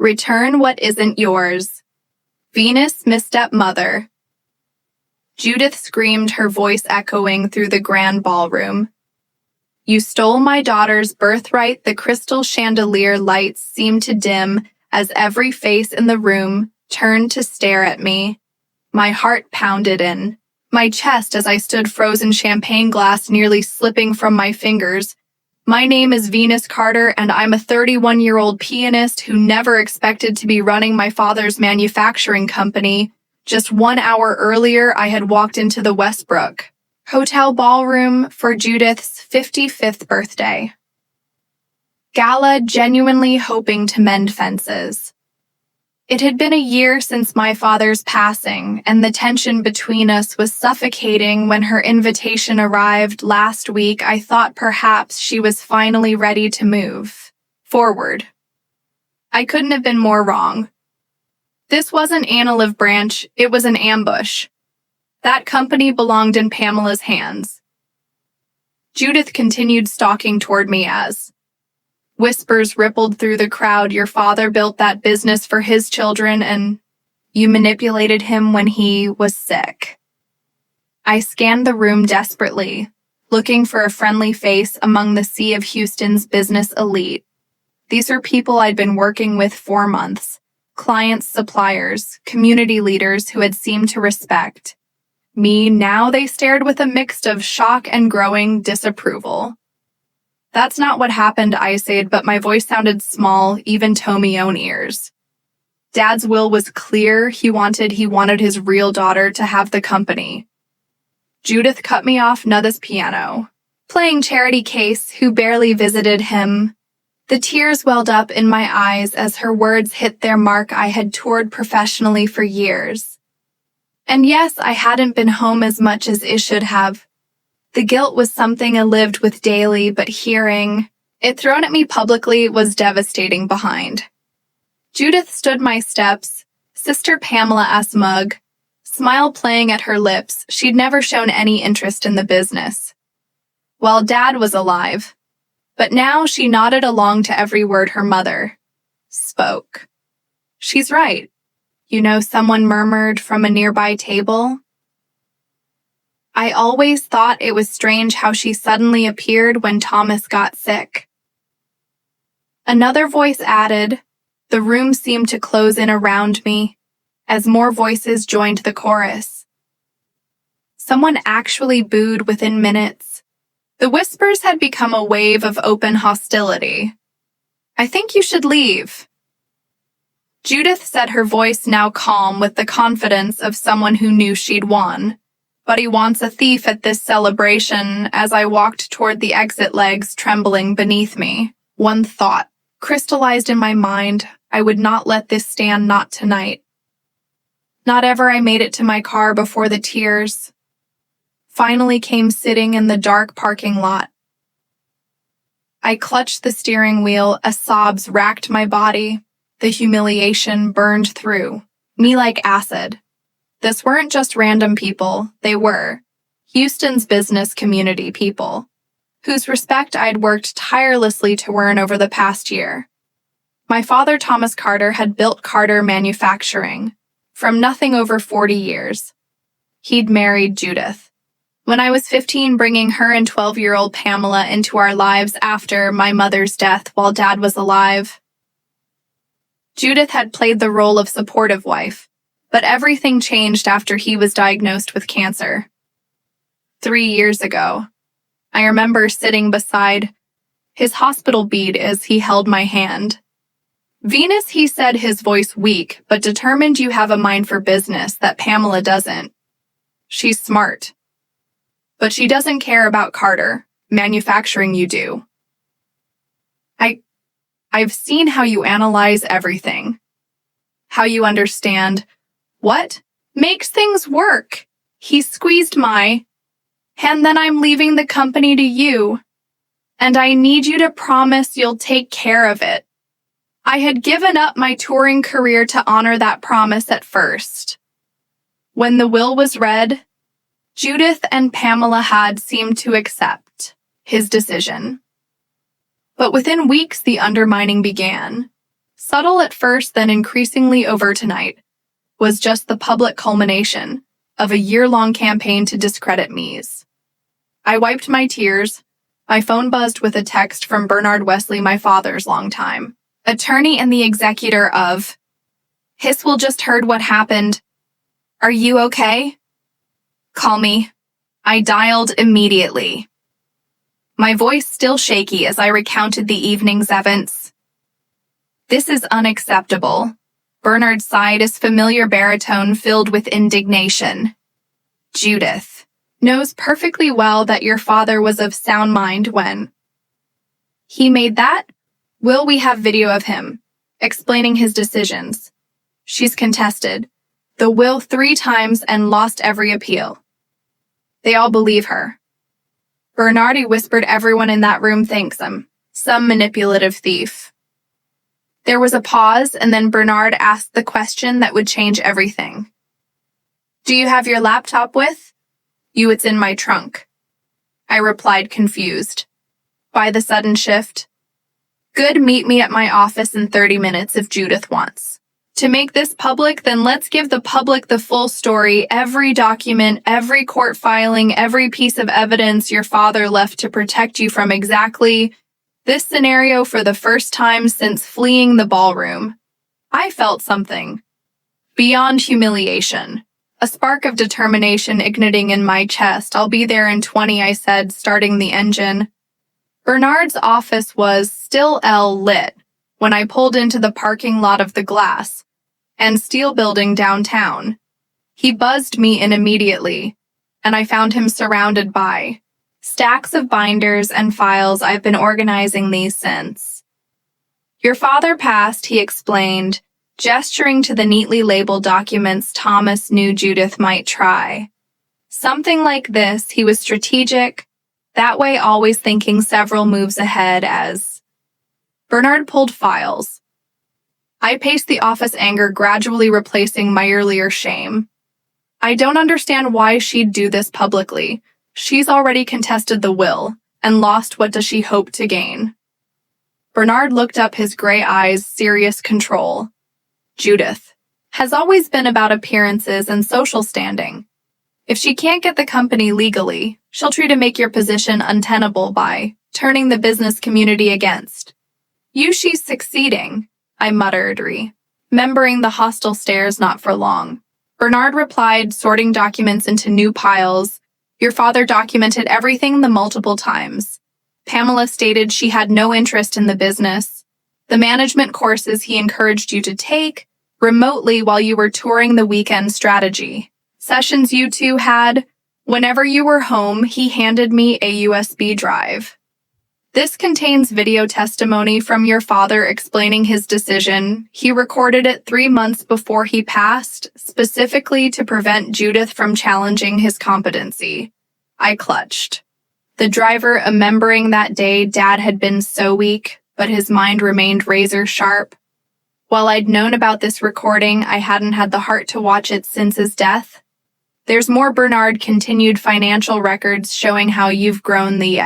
Return what isn't yours. Venus, Miss Stepmother. Judith screamed, her voice echoing through the grand ballroom. You stole my daughter's birthright. The crystal chandelier lights seemed to dim as every face in the room turned to stare at me. My heart pounded in my chest as I stood frozen, champagne glass nearly slipping from my fingers. My name is Venus Carter, and I'm a 31-year-old pianist who never expected to be running my father's manufacturing company. Just 1 hour earlier, I had walked into the Westbrook Hotel ballroom for Judith's 55th birthday gala, genuinely hoping to mend fences. It had been a year since my father's passing, and the tension between us was suffocating. When her invitation arrived last week, I thought perhaps she was finally ready to move forward. I couldn't have been more wrong. This wasn't Annalive Branch, it was an ambush. That company belonged in Pamela's hands. Judith continued stalking toward me as whispers rippled through the crowd. Your father built that business for his children, and you manipulated him when he was sick. I scanned the room desperately, looking for a friendly face among the sea of Houston's business elite. These are people I'd been working with for months, clients, suppliers, community leaders who had seemed to respect me. Now they stared with a mix of shock and growing disapproval. That's not what happened, I said, but my voice sounded small, even to my own ears. Dad's will was clear. He wanted his real daughter to have the company. Judith cut me off, Nada's piano, playing Charity Case, who barely visited him. The tears welled up in my eyes as her words hit their mark. I had toured professionally for years. And yes, I hadn't been home as much as I should have. The guilt was something I lived with daily, but hearing it thrown at me publicly was devastating. Behind Judith stood my steps, Sister Pamela S. Mugg, smile playing at her lips. She'd never shown any interest in the business while Dad was alive, but now she nodded along to every word her mother spoke. She's right, someone murmured from a nearby table. I always thought it was strange how she suddenly appeared when Thomas got sick. Another voice added. The room seemed to close in around me as more voices joined the chorus. Someone actually booed within minutes. The whispers had become a wave of open hostility. I think you should leave. Judith said, her voice now calm with the confidence of someone who knew she'd won. But he wants a thief at this celebration. As I walked toward the exit, legs trembling beneath me, one thought crystallized in my mind. I would not let this stand, not tonight. Not ever. I made it to my car before the tears finally came, sitting in the dark parking lot. I clutched the steering wheel as sobs racked my body. The humiliation burned through me like acid. This weren't just random people, they were Houston's business community people, whose respect I'd worked tirelessly to earn over the past year. My father, Thomas Carter, had built Carter Manufacturing from nothing over 40 years. He'd married Judith when I was 15, bringing her and 12-year-old Pamela into our lives after my mother's death while Dad was alive. Judith had played the role of supportive wife, but everything changed after he was diagnosed with cancer 3 years ago. I remember sitting beside his hospital bed as he held my hand. Venus, he said, his voice weak but determined, you have a mind for business that Pamela doesn't. She's smart, but she doesn't care about Carter Manufacturing. You do. I've seen how you analyze everything, how you understand what makes things work. He squeezed my hand. Then I'm leaving the company to you, and I need you to promise you'll take care of it. I had given up my touring career to honor that promise at first. When the will was read, Judith and Pamela had seemed to accept his decision. But within weeks, the undermining began. Subtle at first, then increasingly overt tonight, was just the public culmination of a year-long campaign to discredit me's. I wiped my tears. My phone buzzed with a text from Bernard Wesley, my father's longtime attorney and the executor of Hiss. Will just heard what happened. Are you okay? Call me. I dialed immediately. My voice still shaky as I recounted the evening's events. This is unacceptable. Bernard sighed, his familiar baritone filled with indignation. Judith knows perfectly well that your father was of sound mind when he made that will. We have video of him explaining his decisions. She's contested the will 3 times and lost every appeal. They all believe her. Bernardi whispered, everyone in that room thinks him some manipulative thief. There was a pause, and then Bernard asked the question that would change everything. Do you have your laptop with you? It's in my trunk. I replied, confused by the sudden shift. Good, meet me at my office in 30 minutes if Judith wants to make this public, then let's give the public the full story, every document, every court filing, every piece of evidence your father left to protect you from exactly this scenario for the first time since fleeing the ballroom. I felt something beyond humiliation, a spark of determination igniting in my chest. I'll be there in 20, I said, starting the engine. Bernard's office was still lit when I pulled into the parking lot of the Glass and Steel building downtown. He buzzed me in immediately, and I found him surrounded by stacks of binders and files. I've been organizing these since your father passed, he explained, gesturing to the neatly labeled documents. Thomas knew Judith might try something like this. He was strategic, that way always thinking several moves ahead. As Bernard pulled files, I paced the office, anger gradually replacing my earlier shame. I don't understand why she'd do this publicly. She's already contested the will and lost. What does she hope to gain? Bernard looked up, his gray eyes serious. Control. Judith has always been about appearances and social standing. If she can't get the company legally, she'll try to make your position untenable by turning the business community against you. She's succeeding, I muttered, remembering the hostile stares. Not for long. Bernard replied, sorting documents into new piles. Your father documented everything the multiple times Pamela stated she had no interest in the business. The management courses he encouraged you to take remotely while you were touring, the weekend strategy sessions you two had. Whenever you were home, he handed me a USB drive. This contains video testimony from your father explaining his decision. He recorded it 3 months before he passed, specifically to prevent Judith from challenging his competency. I clutched the driver, remembering that day Dad had been so weak, but his mind remained razor sharp. While I'd known about this recording, I hadn't had the heart to watch it since his death. There's more. Bernard continued, financial records showing how you've grown the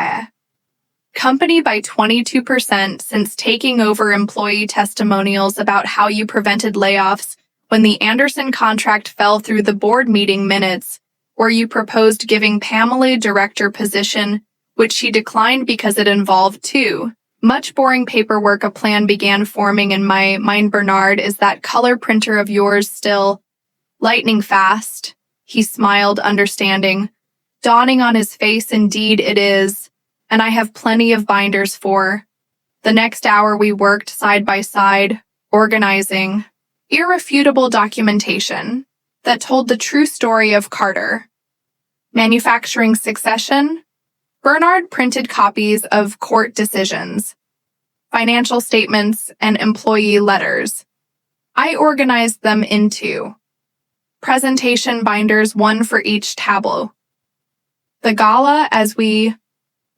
company by 22% since taking over, employee testimonials about how you prevented layoffs when the Anderson contract fell through, the board meeting minutes where you proposed giving Pamela director position, which she declined because it involved too much boring paperwork. A plan began forming in my mind. Bernard, is that color printer of yours still lightning fast? He smiled, understanding dawning on his face. Indeed it is, and I have plenty of binders for. The next hour we worked side by side, organizing irrefutable documentation that told the true story of Carter manufacturing succession. Bernard printed copies of court decisions, financial statements, and employee letters. I organized them into presentation binders, one for each tableau. The gala, as we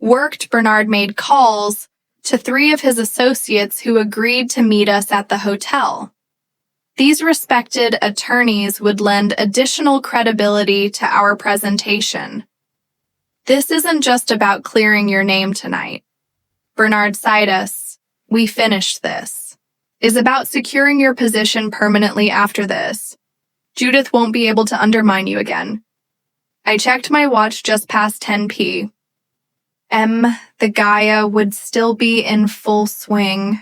worked, Bernard made calls to 3 of his associates who agreed to meet us at the hotel. These respected attorneys would lend additional credibility to our presentation. This isn't just about clearing your name tonight. Bernard sighed us. We finished this. is about securing your position permanently after this. Judith won't be able to undermine you again. I checked my watch just past 10 p. The Gaia would still be in full swing.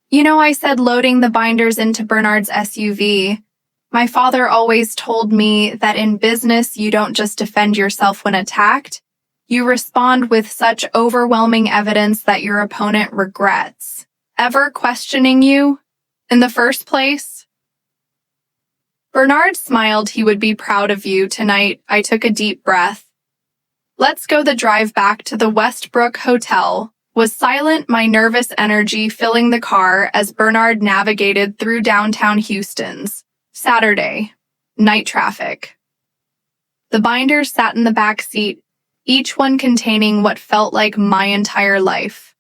You know, I said loading the binders into Bernard's SUV. My father always told me that in business you don't just defend yourself when attacked, you respond with such overwhelming evidence that your opponent regrets ever questioning you in the first place. Bernard smiled he would be proud of you tonight. I took a deep breath. Let's go. The drive back to the Westbrook Hotel was silent, my nervous energy filling the car as Bernard navigated through downtown Houston's Saturday night traffic. The binders sat in the back seat, each one containing what felt like my entire life.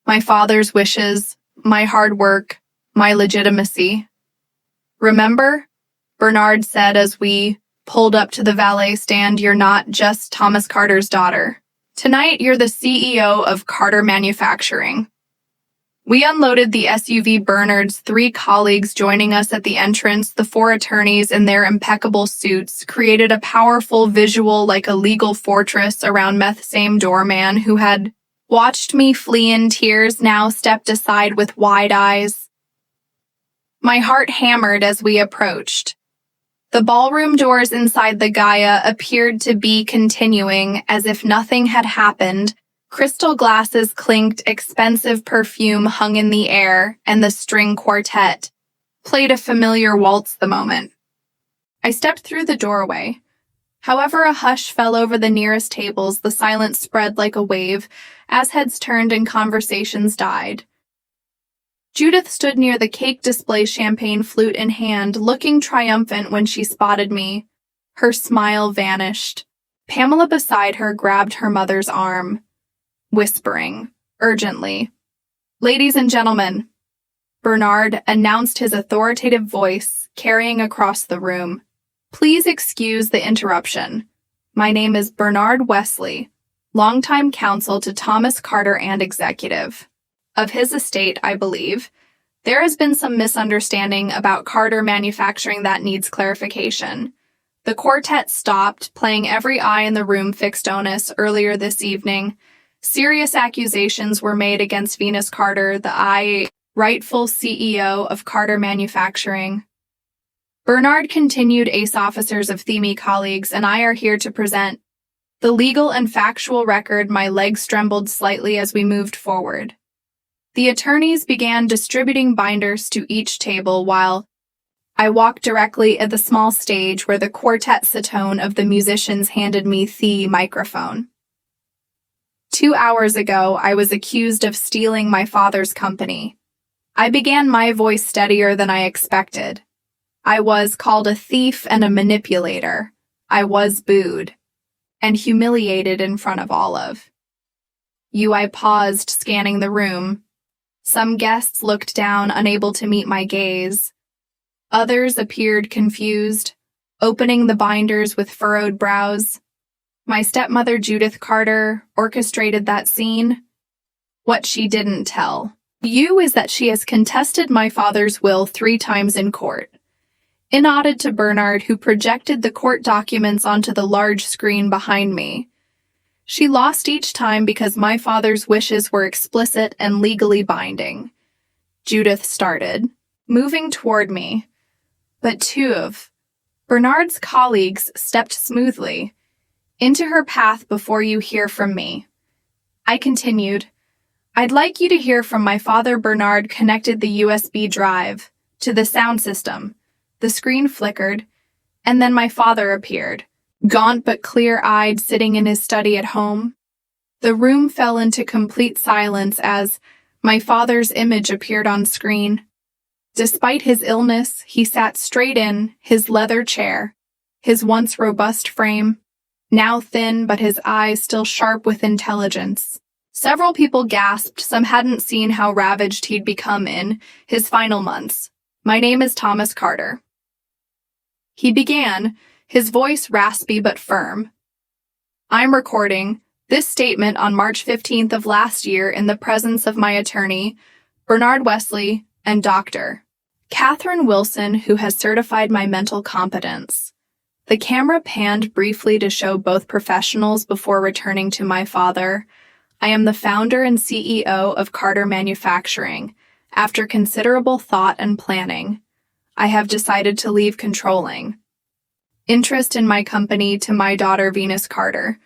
My father's wishes, my hard work, my legitimacy. Remember? Bernard said as we pulled up to the valet stand, you're not just Thomas Carter's daughter. Tonight, you're the CEO of Carter Manufacturing. We unloaded the SUV. Bernard's 3 colleagues joining us at the entrance, the 4 attorneys in their impeccable suits, created a powerful visual like a legal fortress around meth. Same doorman who had watched me flee in tears now stepped aside with wide eyes. My heart hammered as we approached. The ballroom doors inside the Gaia appeared to be continuing as if nothing had happened. Crystal glasses clinked, expensive perfume hung in the air, and the string quartet played a familiar waltz the moment I stepped through the doorway. However, a hush fell over the nearest tables. The silence spread like a wave as heads turned and conversations died. Judith stood near the cake display, champagne flute in hand, looking triumphant when she spotted me. Her smile vanished. Pamela beside her grabbed her mother's arm, whispering urgently, "Ladies and gentlemen," Bernard announced, his authoritative voice carrying across the room. "Please excuse the interruption. My name is Bernard Wesley, longtime counsel to Thomas Carter and executive of his estate, I believe. There has been some misunderstanding about Carter Manufacturing that needs clarification." The quartet stopped, playing. Every eye in the room fixed on us. Earlier this evening, serious accusations were made against Venus Carter, the rightful CEO of Carter Manufacturing. Bernard continued, "Ace officers of Theme colleagues and I are here to present the legal and factual record." My legs trembled slightly as we moved forward. The attorneys began distributing binders to each table while I walked directly at the small stage where the quartet satone of the musicians handed me the microphone. 2 hours ago, I was accused of stealing my father's company. I began, my voice steadier than I expected. I was called a thief and a manipulator. I was booed and humiliated in front of all of you. I paused, scanning the room. Some guests looked down, unable to meet my gaze. Others appeared confused, opening the binders with furrowed brows. My stepmother, Judith Carter, orchestrated that scene. What she didn't tell you is that she has contested my father's will 3 times in court. I nodded to Bernard, who projected the court documents onto the large screen behind me. She lost each time because my father's wishes were explicit and legally binding. Judith started, moving toward me, but 2 of Bernard's colleagues stepped smoothly into her path. "Before you hear from me," I continued, "I'd like you to hear from my father." Bernard connected the USB drive to the sound system. The screen flickered, and then my father appeared, gaunt but clear-eyed, sitting in his study at home. The room fell into complete silence as my father's image appeared on screen. Despite his illness, he sat straight in his leather chair, his once robust frame now thin, but his eyes still sharp with intelligence. Several people gasped. Some hadn't seen how ravaged he'd become in his final months. "My name is Thomas Carter," he began, his voice raspy but firm. "I'm recording this statement on March 15th of last year in the presence of my attorney, Bernard Wesley, and Dr. Catherine Wilson, who has certified my mental competence. The camera panned briefly to show both professionals before returning to my father. I am the founder and CEO of Carter Manufacturing. After considerable thought and planning, I have decided to leave controlling interest in my company to my daughter Venus Carter.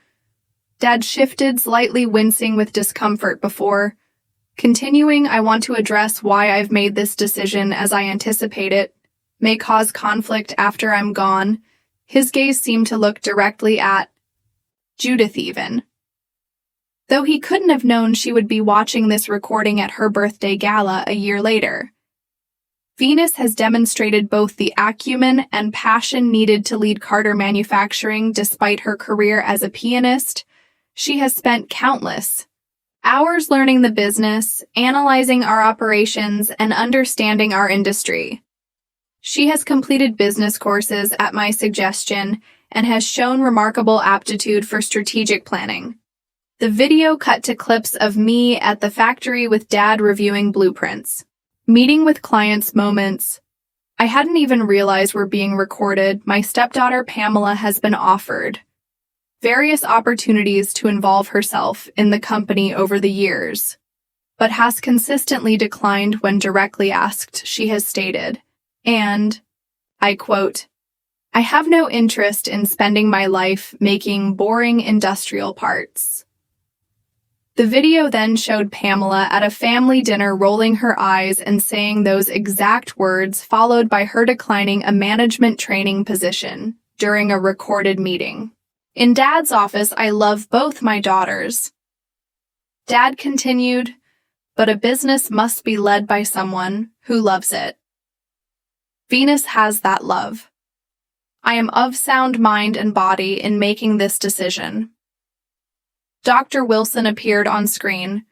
Dad shifted, slightly wincing with discomfort before continuing. I want to address why I've made this decision, as I anticipate it may cause conflict after I'm gone. His gaze seemed to look directly at Judith even, though he couldn't have known she would be watching this recording at her birthday gala a year later. Venus has demonstrated both the acumen and passion needed to lead Carter Manufacturing. Despite her career as a pianist, she has spent countless hours learning the business, analyzing our operations, and understanding our industry. She has completed business courses at my suggestion and has shown remarkable aptitude for strategic planning. The video cut to clips of me at the factory with Dad reviewing blueprints, meeting with clients moments I hadn't even realized were being recorded. My stepdaughter Pamela has been offered various opportunities to involve herself in the company over the years, but has consistently declined when directly asked. She has stated, and I quote, "I have no interest in spending my life making boring industrial parts." The video then showed Pamela at a family dinner rolling her eyes and saying those exact words, followed by her declining a management training position during a recorded meeting. In Dad's office, I love both my daughters. Dad continued, but a business must be led by someone who loves it. Venus has that love. I am of sound mind and body in making this decision. Dr. Wilson appeared on screen,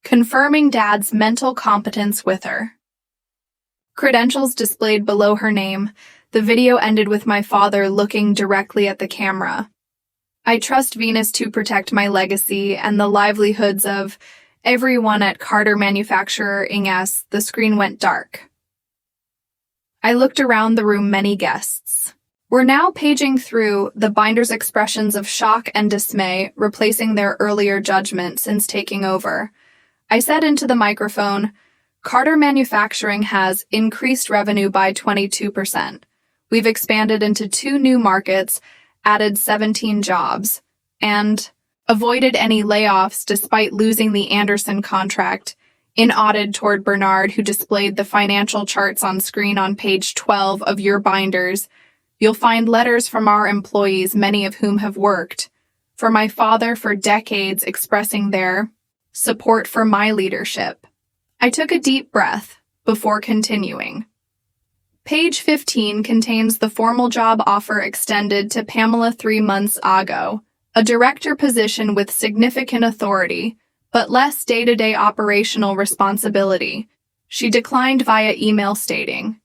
confirming Dad's mental competence with her. Credentials displayed below her name. The video ended with my father looking directly at the camera. I trust Venus to protect my legacy and the livelihoods of everyone at Carter Manufacturing. As the screen went dark, I looked around the room. Many guests were now paging through the binder's expressions of shock and dismay, replacing their earlier judgment since taking over. I said into the microphone, Carter Manufacturing has increased revenue by 22%. We've expanded into 2 new markets, added 17 jobs, and avoided any layoffs despite losing the Anderson contract. Nodded toward Bernard, who displayed the financial charts on screen. On page 12 of your binders, you'll find letters from our employees, many of whom have worked for my father for decades, expressing their support for my leadership. I took a deep breath before continuing. Page 15 contains the formal job offer extended to Pamela 3 months ago, a director position with significant authority, but less day-to-day operational responsibility. She declined via email, stating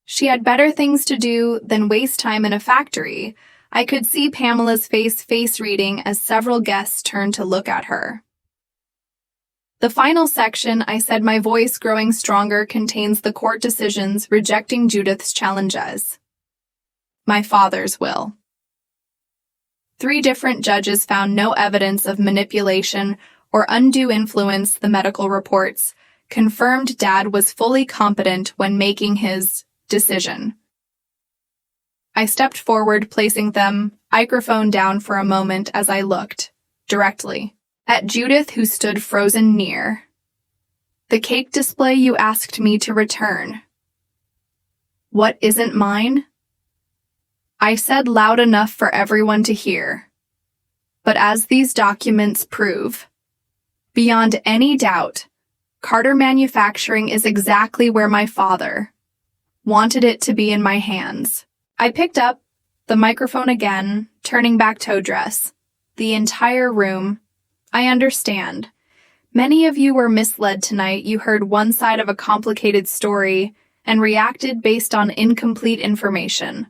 she had better things to do than waste time in a factory. I could see Pamela's face reading as several guests turned to look at her. The final section, I said, my voice growing stronger, contains the court decisions rejecting Judith's challenges. My father's will. 3 different judges found no evidence of manipulation or undue influence. The medical reports confirmed Dad was fully competent when making his decision. I stepped forward, placing the microphone down for a moment as I looked directly at Judith, who stood frozen near. The cake display you asked me to return. What isn't mine? I said loud enough for everyone to hear. But as these documents prove, beyond any doubt, Carter Manufacturing is exactly where my father wanted it to be, in my hands. I picked up the microphone again, turning back to address the entire room. I understand. Many of you were misled tonight. You heard one side of a complicated story and reacted based on incomplete information.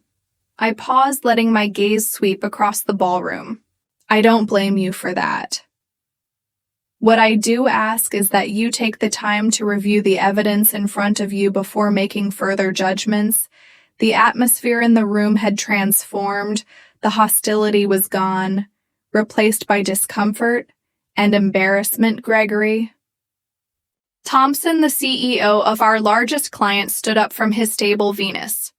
I paused, letting my gaze sweep across the ballroom. I don't blame you for that. What I do ask is that you take the time to review the evidence in front of you before making further judgments. The atmosphere in the room had transformed, the hostility was gone, replaced by discomfort and embarrassment, Gregory. Thompson, the CEO of our largest client, stood up from his stable Venus.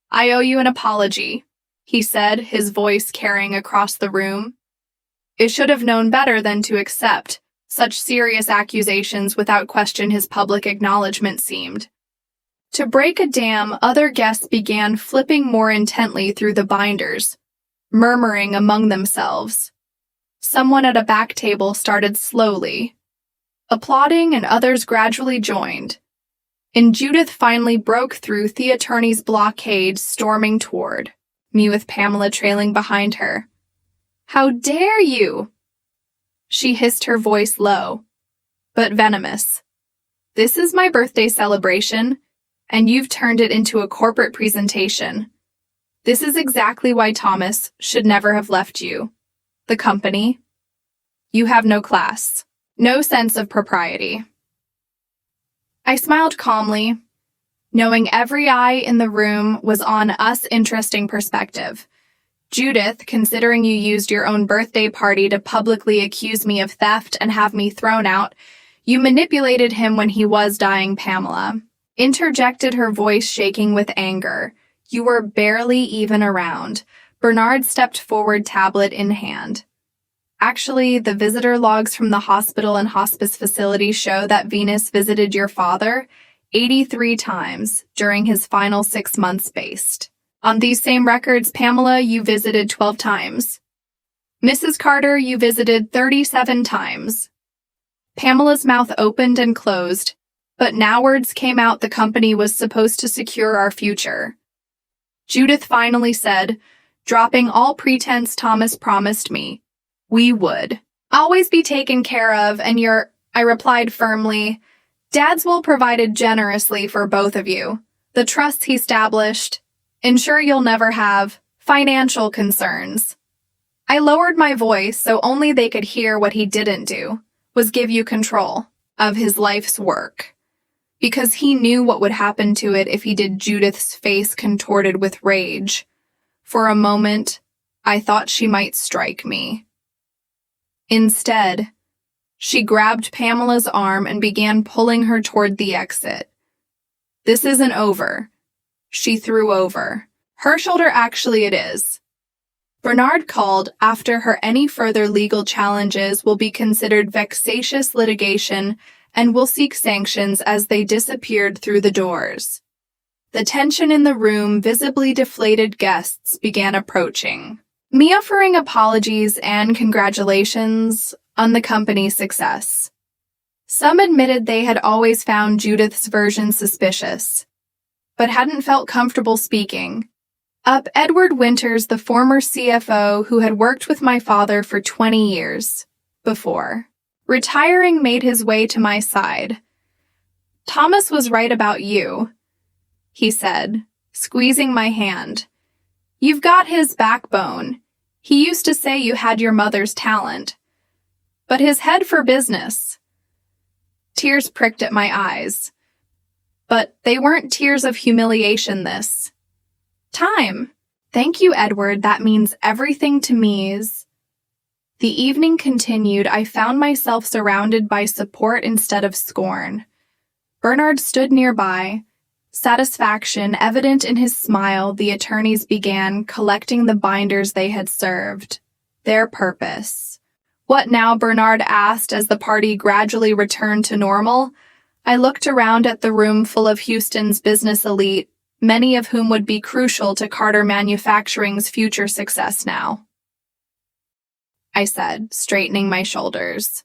I owe you an apology, he said, his voice carrying across the room. It should have known better than to accept such serious accusations without question, his public acknowledgement seemed. To break a dam, other guests began flipping more intently through the binders, murmuring among themselves. Someone at a back table started slowly, applauding, and others gradually joined. And Judith finally broke through the attorney's blockade, storming toward me with Pamela trailing behind her. How dare you? She hissed, her voice low, but venomous. This is my birthday celebration, and you've turned it into a corporate presentation. This is exactly why Thomas should never have left you. The company. You have no class, no sense of propriety. I smiled calmly, knowing every eye in the room was on us. Interesting perspective. Judith, considering you used your own birthday party to publicly accuse me of theft and have me thrown out, you manipulated him when he was dying, Pamela. Interjected, her voice shaking with anger. You were barely even around. Bernard stepped forward, tablet in hand. Actually, the visitor logs from the hospital and hospice facility show that Venus visited your father 83 times during his final 6 months based. On these same records, Pamela, you visited 12 times. Mrs. Carter, you visited 37 times. Pamela's mouth opened and closed, but now words came out. The company was supposed to secure our future. Judith finally said, dropping all pretense, Thomas promised me we would always be taken care of, and I replied firmly, Dad's will provided generously for both of you. The trusts he established ensure you'll never have financial concerns. I lowered my voice so only they could hear. What he didn't do was give you control of his life's work, because he knew what would happen to it if he did. Judith's face contorted with rage. For a moment, I thought she might strike me. Instead, she grabbed Pamela's arm and began pulling her toward the exit. This isn't over. She threw over her shoulder. Actually, it is. Bernard called after her. Any further legal challenges will be considered vexatious litigation and will seek sanctions. As they disappeared through the doors, the tension in the room, visibly deflated guests began approaching me, offering apologies and congratulations on the company's success. Some admitted they had always found Judith's version suspicious, but hadn't felt comfortable speaking up. Edward Winters, the former CFO who had worked with my father for 20 years before retiring, made his way to my side. Thomas was right about you, he said, squeezing my hand. You've got his backbone. He used to say you had your mother's talent, but his head for business. Tears pricked at my eyes, but they weren't tears of humiliation this time. Thank you, Edward. That means everything to me. As the evening continued, I found myself surrounded by support instead of scorn. Bernard stood nearby, satisfaction evident in his smile. The attorneys began collecting the binders they had served their purpose. What now? Bernard asked as the party gradually returned to normal. I looked around at the room full of Houston's business elite, many of whom would be crucial to Carter Manufacturing's future success now. I said, straightening my shoulders.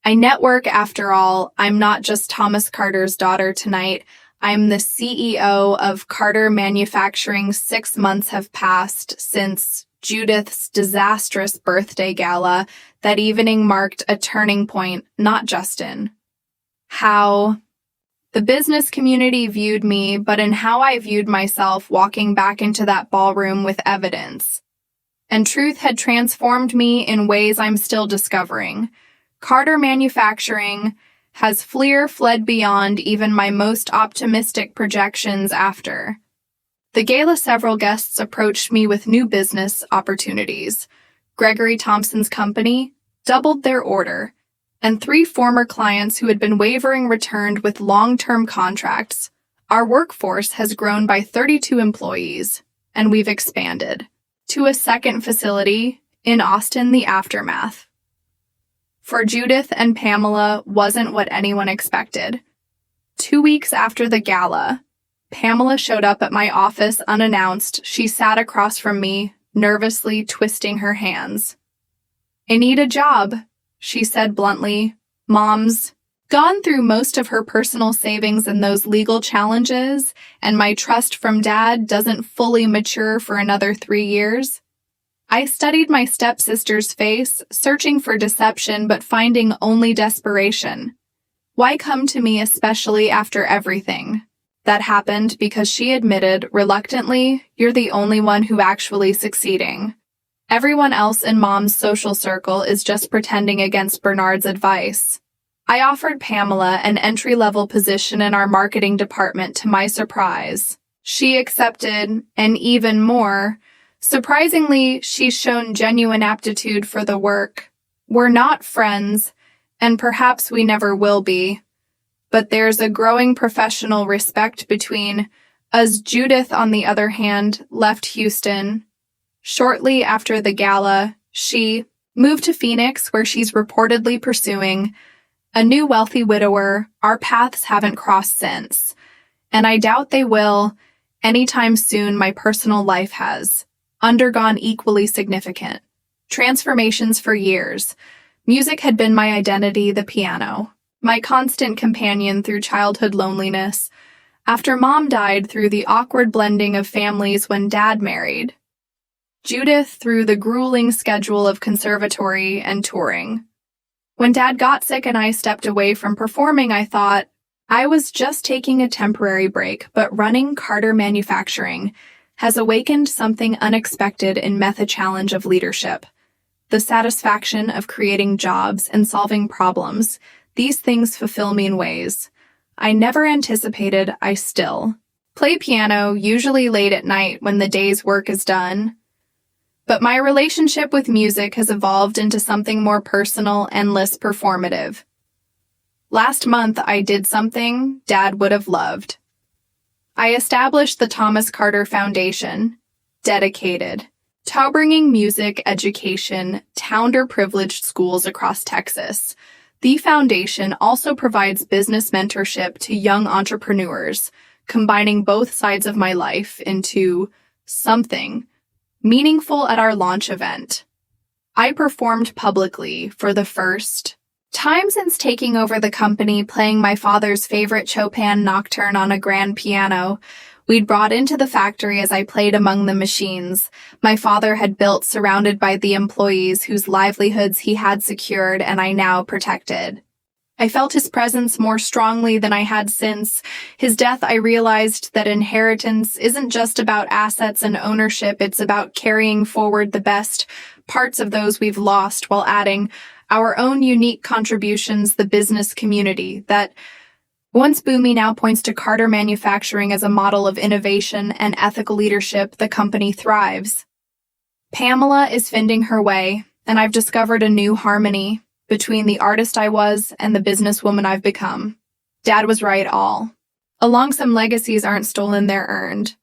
I network, after all. I'm not just Thomas Carter's daughter tonight. I'm the CEO of Carter Manufacturing. 6 months have passed since Judith's disastrous birthday gala. That evening marked a turning point, not just in how the business community viewed me, but in how I viewed myself. Walking back into that ballroom with evidence and truth had transformed me in ways I'm still discovering. Carter Manufacturing has fled beyond even my most optimistic projections after. The gala, several guests approached me with new business opportunities. Gregory Thompson's company doubled their order, and 3 former clients who had been wavering returned with long-term contracts. Our workforce has grown by 32 employees, and we've expanded to a second facility in Austin. The aftermath for Judith and Pamela wasn't what anyone expected. 2 weeks after the gala, Pamela showed up at my office unannounced. She sat across from me, nervously twisting her hands. "I need a job," she said bluntly. "Mom's gone through most of her personal savings in those legal challenges, and my trust from Dad doesn't fully mature for another 3 years." I studied my stepsister's face, searching for deception but finding only desperation. Why come to me, especially after everything that happened? Because she admitted, reluctantly, "You're the only one who actually succeeding. Everyone else in Mom's social circle is just pretending against Bernard's advice." I offered Pamela an entry-level position in our marketing department. To my surprise, she accepted, and even more surprisingly, she's shown genuine aptitude for the work. We're not friends, and perhaps we never will be, but there's a growing professional respect between us. Judith, on the other hand, left Houston. Shortly after the gala, she moved to Phoenix, where she's reportedly pursuing a new wealthy widower. Our paths haven't crossed since, and I doubt they will anytime soon. My personal life has undergone equally significant transformations for years. Music had been my identity, the piano, my constant companion through childhood loneliness. After Mom died, through the awkward blending of families when Dad married. Judith, through the grueling schedule of conservatory and touring. When Dad got sick and I stepped away from performing, I thought I was just taking a temporary break, but running Carter Manufacturing has awakened something unexpected in me: the challenge of leadership, the satisfaction of creating jobs and solving problems. These things fulfill me in ways I never anticipated. I still play piano, usually late at night when the day's work is done. But my relationship with music has evolved into something more personal and less performative. Last month, I did something Dad would have loved. I established the Thomas Carter Foundation, dedicated to bringing music education to underprivileged schools across Texas. The foundation also provides business mentorship to young entrepreneurs, combining both sides of my life into something meaningful. At our launch event, I performed publicly for the first time since taking over the company, playing my father's favorite Chopin nocturne on a grand piano we'd brought into the factory. As I played among the machines my father had built, surrounded by the employees whose livelihoods he had secured and I now protected, I felt his presence more strongly than I had since his death. I realized that inheritance isn't just about assets and ownership. It's about carrying forward the best parts of those we've lost while adding our own unique contributions. The business community that once boomy now points to Carter Manufacturing as a model of innovation and ethical leadership. The company thrives. Pamela is finding her way, and I've discovered a new harmony between the artist I was and the businesswoman I've become. Dad was right all along. Some legacies aren't stolen, they're earned.